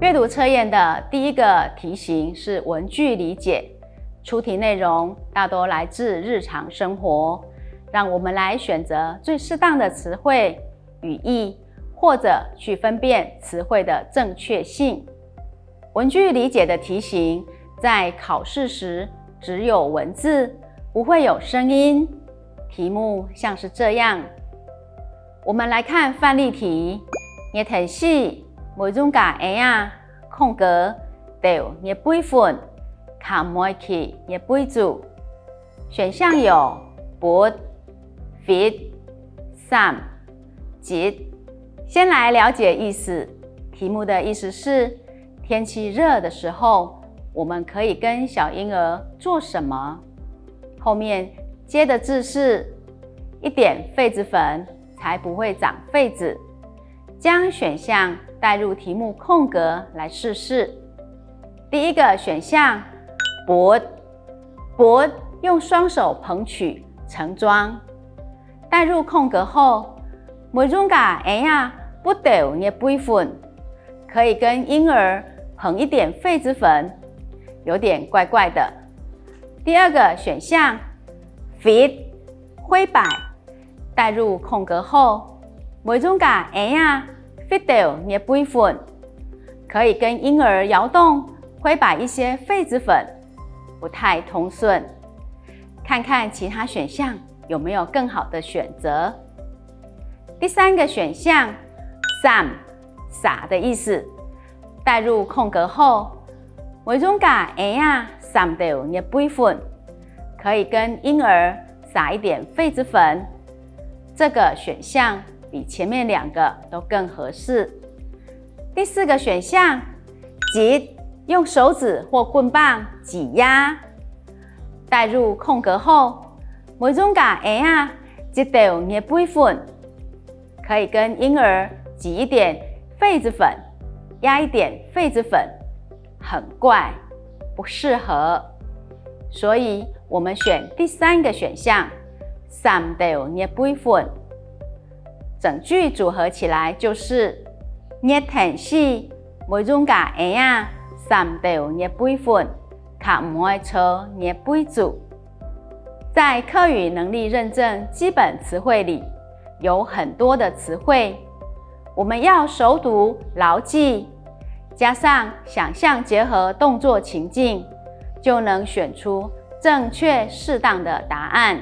阅读测验的第一个题型是文句理解，出题内容大多来自日常生活，让我们来选择最适当的词汇、语义，或者去分辨词汇的正确性。文句理解的题型在考试时只有文字，不会有声音。题目像是这样，我们来看范例题。热天时，每种家婴仔空格掉热杯粉，卡唔去热杯煮。选项有撥、fit、散、急。先来了解意思。题目的意思是，天气热的时候，我们可以跟小婴儿做什么？后面接的字是一点痱子粉才不会长痱子。将选项带入题目空格来试试。第一个选项撥，拨用双手捧取盛装。带入空格后，每种家婴仔不掉热杯粉，可以跟婴儿捧一点痱子粉，有点怪怪的。第二个选项 fit 灰摆，带入空格后，每种家婴仔fit 掉热杯粉，可以跟婴儿摇动挥摆一些痱子粉，不太通顺。看看其他选项有没有更好的选择。第三个选项散，洒的意思，带入空格后，每种家婴仔散掉热杯粉，可以跟婴儿撒一点痱子粉。这个选项比前面两个都更合适。第四个选项挤，用手指或棍棒挤压。带入空格后，每种家婴仔挤掉热杯粉，可以跟婴儿挤一点痱子粉，压一点痱子粉，很怪，不适合。所以我们选第三个选项，散掉热杯粉。整句组合起来就是热天时，每种家婴仔散掉热杯粉，卡唔爱抽热杯煮。在课语能力认证基本词汇里，有很多的词汇，我们要熟读牢记，加上想象结合动作情境，就能选出正确适当的答案。